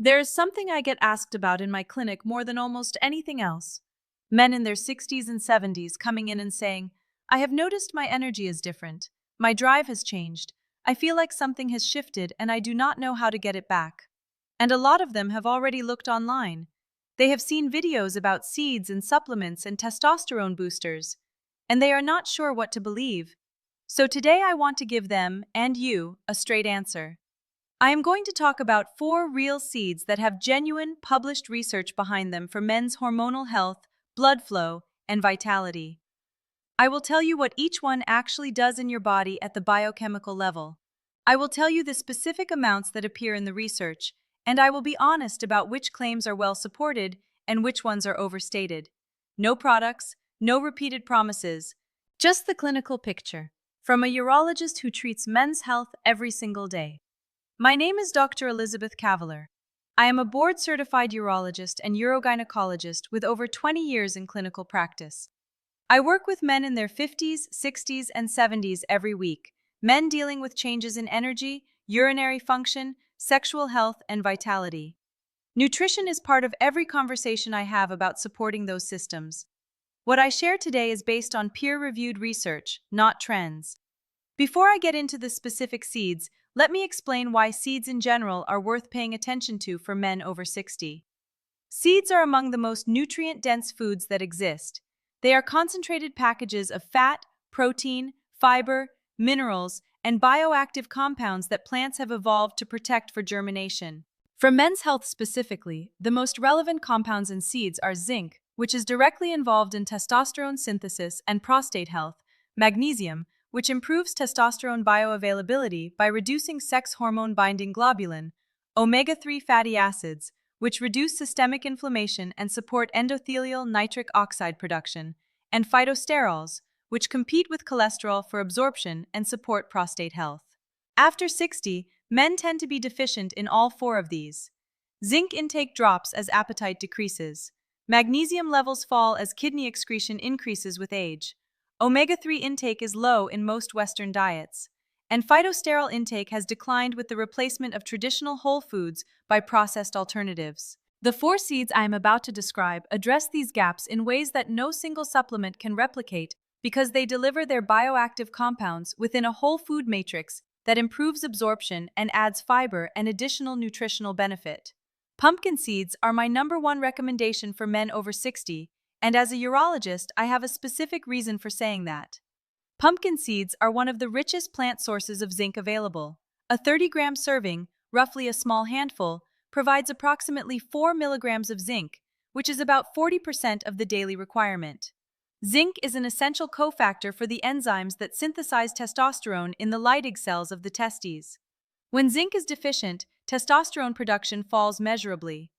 There is something I get asked about in my clinic more than almost anything else. Men in their 60s and 70s coming in and saying, I have noticed my energy is different. My drive has changed. I feel like something has shifted and I do not know how to get it back. And a lot of them have already looked online. They have seen videos about seeds and supplements and testosterone boosters, and they are not sure what to believe. So today I want to give them, and you, a straight answer. I am going to talk about 4 real seeds that have genuine, published research behind them for men's hormonal health, blood flow, and vitality. I will tell you what each one actually does in your body at the biochemical level. I will tell you the specific amounts that appear in the research, and I will be honest about which claims are well supported and which ones are overstated. No products, no repeated promises, just the clinical picture from a urologist who treats men's health every single day. My name is Dr. Elizabeth Kavaler. I am a board-certified urologist and urogynecologist with over 20 years in clinical practice. I work with men in their 50s, 60s, and 70s every week, men dealing with changes in energy, urinary function, sexual health, and vitality. Nutrition is part of every conversation I have about supporting those systems. What I share today is based on peer-reviewed research, not trends. Before I get into the specific seeds, let me explain why seeds in general are worth paying attention to for men over 60. Seeds are among the most nutrient-dense foods that exist. They are concentrated packages of fat, protein, fiber, minerals, and bioactive compounds that plants have evolved to protect for germination. For men's health specifically, the most relevant compounds in seeds are zinc, which is directly involved in testosterone synthesis and prostate health, magnesium, which improves testosterone bioavailability by reducing sex hormone-binding globulin, omega-3 fatty acids, which reduce systemic inflammation and support endothelial nitric oxide production, and phytosterols, which compete with cholesterol for absorption and support prostate health. After 60, men tend to be deficient in all 4 of these. Zinc intake drops as appetite decreases. Magnesium levels fall as kidney excretion increases with age. Omega-3 intake is low in most Western diets, and phytosterol intake has declined with the replacement of traditional whole foods by processed alternatives. The 4 seeds I am about to describe address these gaps in ways that no single supplement can replicate because they deliver their bioactive compounds within a whole food matrix that improves absorption and adds fiber and additional nutritional benefit. Pumpkin seeds are my #1 recommendation for men over 60, and as a urologist, I have a specific reason for saying that. Pumpkin seeds are one of the richest plant sources of zinc available. A 30-gram serving, roughly a small handful, provides approximately 4 milligrams of zinc, which is about 40% of the daily requirement. Zinc is an essential cofactor for the enzymes that synthesize testosterone in the Leydig cells of the testes. When zinc is deficient, testosterone production falls measurably.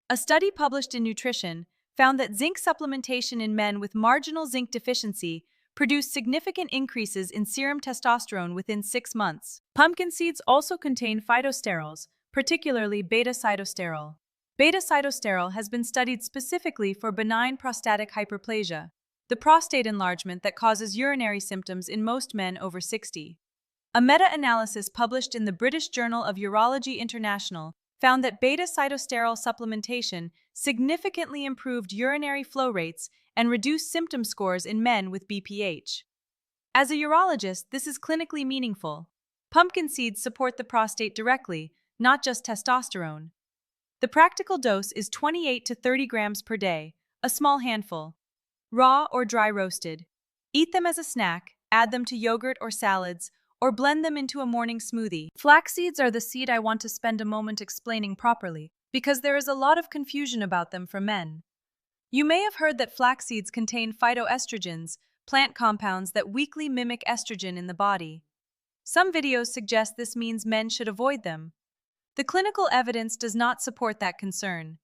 A study published in Nutrition found that zinc supplementation in men with marginal zinc deficiency produced significant increases in serum testosterone within 6 months. Pumpkin seeds also contain phytosterols, particularly beta-sitosterol. Beta-sitosterol has been studied specifically for benign prostatic hyperplasia, the prostate enlargement that causes urinary symptoms in most men over 60. A meta-analysis published in the British Journal of Urology International found that beta-sitosterol supplementation significantly improved urinary flow rates and reduced symptom scores in men with BPH. As a urologist, this is clinically meaningful. Pumpkin seeds support the prostate directly, not just testosterone. The practical dose is 28 to 30 grams per day, a small handful. Raw or dry roasted. Eat them as a snack, add them to yogurt or salads, or blend them into a morning smoothie. Flax seeds are the seed I want to spend a moment explaining properly, because there is a lot of confusion about them for men. You may have heard that flax seeds contain phytoestrogens, plant compounds that weakly mimic estrogen in the body. Some videos suggest this means men should avoid them. The clinical evidence does not support that concern.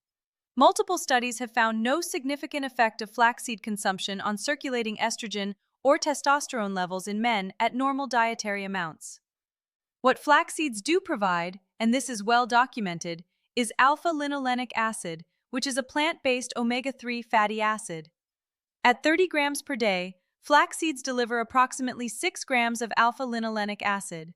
Multiple studies have found no significant effect of flaxseed consumption on circulating estrogen or testosterone levels in men at normal dietary amounts. What flax seeds do provide, and this is well documented, is alpha-linolenic acid, which is a plant-based omega-3 fatty acid. At 30 grams per day, flax seeds deliver approximately 6 grams of alpha-linolenic acid.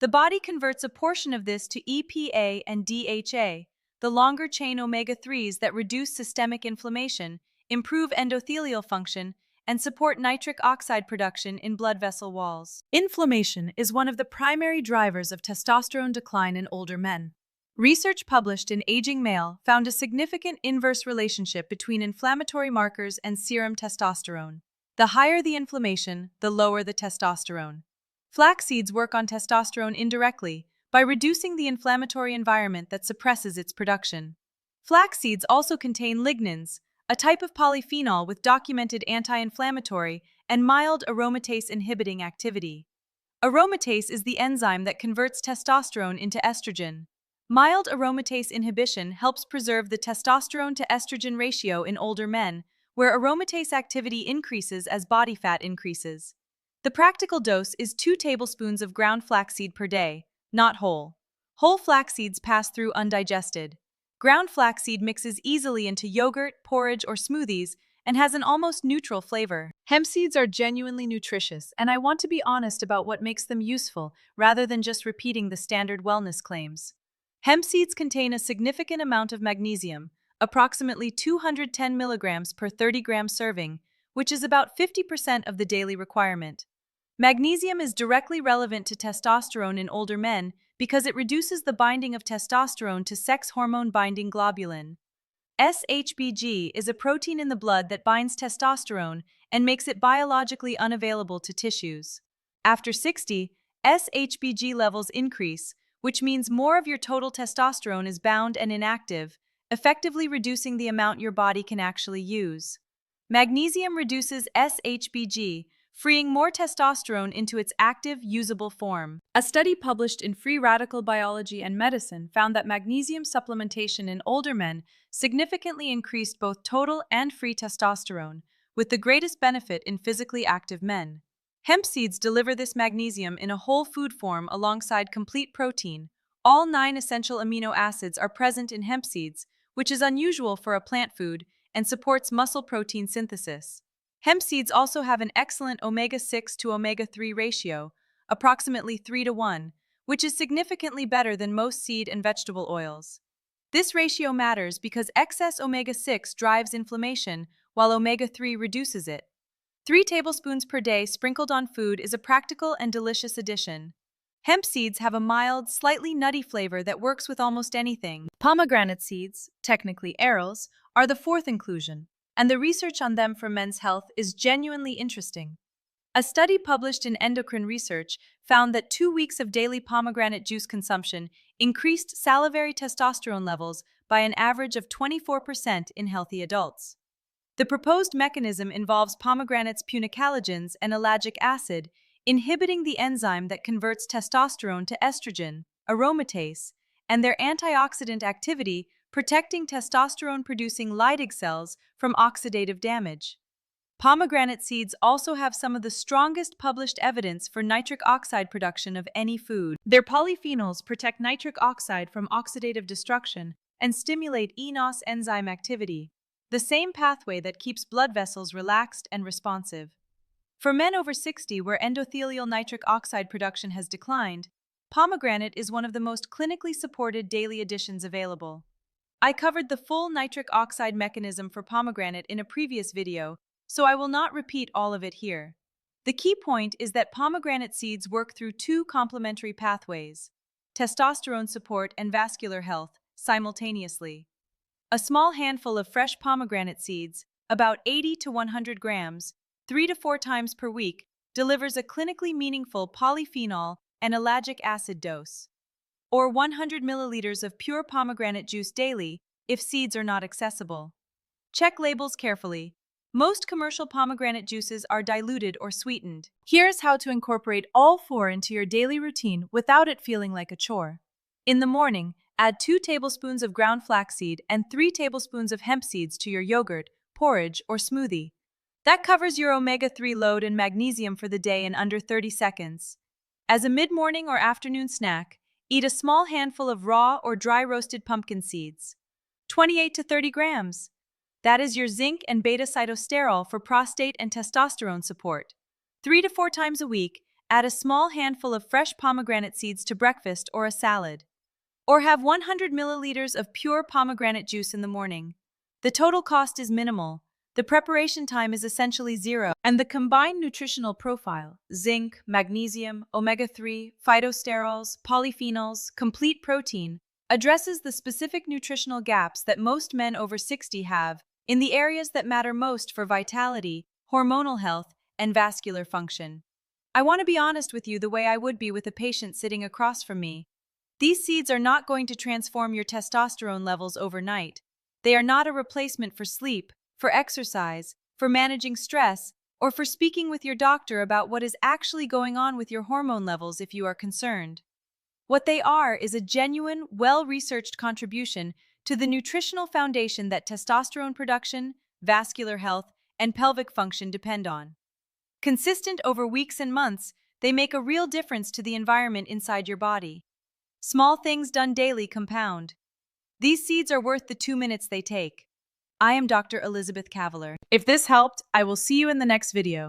The body converts a portion of this to EPA and DHA, the longer-chain omega-3s that reduce systemic inflammation, improve endothelial function, and support nitric oxide production in blood vessel walls. Inflammation is one of the primary drivers of testosterone decline in older men. Research published in Aging Male found a significant inverse relationship between inflammatory markers and serum testosterone. The higher the inflammation, the lower the testosterone. Flaxseeds work on testosterone indirectly by reducing the inflammatory environment that suppresses its production. Flax seeds also contain lignans, a type of polyphenol with documented anti-inflammatory and mild aromatase inhibiting activity. Aromatase is the enzyme that converts testosterone into estrogen. Mild aromatase inhibition helps preserve the testosterone to estrogen ratio in older men, where aromatase activity increases as body fat increases. The practical dose is 2 tablespoons of ground flaxseed per day, not whole. Whole flax seeds pass through undigested. Ground flaxseed mixes easily into yogurt, porridge, or smoothies and has an almost neutral flavor. Hemp seeds are genuinely nutritious, and I want to be honest about what makes them useful rather than just repeating the standard wellness claims. Hemp seeds contain a significant amount of magnesium, approximately 210 milligrams per 30 gram serving, which is about 50% of the daily requirement. Magnesium is directly relevant to testosterone in older men because it reduces the binding of testosterone to sex hormone-binding globulin. SHBG is a protein in the blood that binds testosterone and makes it biologically unavailable to tissues. After 60, SHBG levels increase, which means more of your total testosterone is bound and inactive, effectively reducing the amount your body can actually use. Magnesium reduces SHBG, freeing more testosterone into its active, usable form. A study published in Free Radical Biology and Medicine found that magnesium supplementation in older men significantly increased both total and free testosterone, with the greatest benefit in physically active men. Hemp seeds deliver this magnesium in a whole food form alongside complete protein. All 9 essential amino acids are present in hemp seeds, which is unusual for a plant food and supports muscle protein synthesis. Hemp seeds also have an excellent omega-6 to omega-3 ratio, approximately 3:1, which is significantly better than most seed and vegetable oils. This ratio matters because excess omega-6 drives inflammation, while omega-3 reduces it. 3 tablespoons per day sprinkled on food is a practical and delicious addition. Hemp seeds have a mild, slightly nutty flavor that works with almost anything. Pomegranate seeds, technically arils, are the 4th inclusion, and the research on them for men's health is genuinely interesting. A study published in Endocrine Research found that 2 weeks of daily pomegranate juice consumption increased salivary testosterone levels by an average of 24% in healthy adults. The proposed mechanism involves pomegranate's punicalagins and ellagic acid, inhibiting the enzyme that converts testosterone to estrogen, aromatase, and their antioxidant activity, protecting testosterone-producing Leydig cells from oxidative damage. Pomegranate seeds also have some of the strongest published evidence for nitric oxide production of any food. Their polyphenols protect nitric oxide from oxidative destruction and stimulate eNOS enzyme activity, the same pathway that keeps blood vessels relaxed and responsive. For men over 60 where endothelial nitric oxide production has declined, pomegranate is one of the most clinically supported daily additions available. I covered the full nitric oxide mechanism for pomegranate in a previous video, so I will not repeat all of it here. The key point is that pomegranate seeds work through 2 complementary pathways, testosterone support and vascular health, simultaneously. A small handful of fresh pomegranate seeds, about 80 to 100 grams, 3 to 4 times per week, delivers a clinically meaningful polyphenol and ellagic acid dose, or 100 milliliters of pure pomegranate juice daily if seeds are not accessible. Check labels carefully. Most commercial pomegranate juices are diluted or sweetened. Here's how to incorporate all 4 into your daily routine without it feeling like a chore. In the morning, add 2 tablespoons of ground flaxseed and 3 tablespoons of hemp seeds to your yogurt, porridge, or smoothie. That covers your omega-3 load and magnesium for the day in under 30 seconds. As a mid-morning or afternoon snack, eat a small handful of raw or dry roasted pumpkin seeds. 28 to 30 grams. That is your zinc and beta-sitosterol for prostate and testosterone support. 3 to 4 times a week, add a small handful of fresh pomegranate seeds to breakfast or a salad. Or have 100 milliliters of pure pomegranate juice in the morning. The total cost is minimal. The preparation time is essentially zero, and the combined nutritional profile, zinc, magnesium, omega-3, phytosterols, polyphenols, complete protein, addresses the specific nutritional gaps that most men over 60 have in the areas that matter most for vitality, hormonal health, and vascular function. I want to be honest with you the way I would be with a patient sitting across from me. These seeds are not going to transform your testosterone levels overnight. They are not a replacement for sleep, for exercise, for managing stress, or for speaking with your doctor about what is actually going on with your hormone levels if you are concerned. What they are is a genuine, well-researched contribution to the nutritional foundation that testosterone production, vascular health, and pelvic function depend on. Consistent over weeks and months, they make a real difference to the environment inside your body. Small things done daily compound. These seeds are worth the 2 minutes they take. I am Dr. Elizabeth Kavaler. If this helped, I will see you in the next video.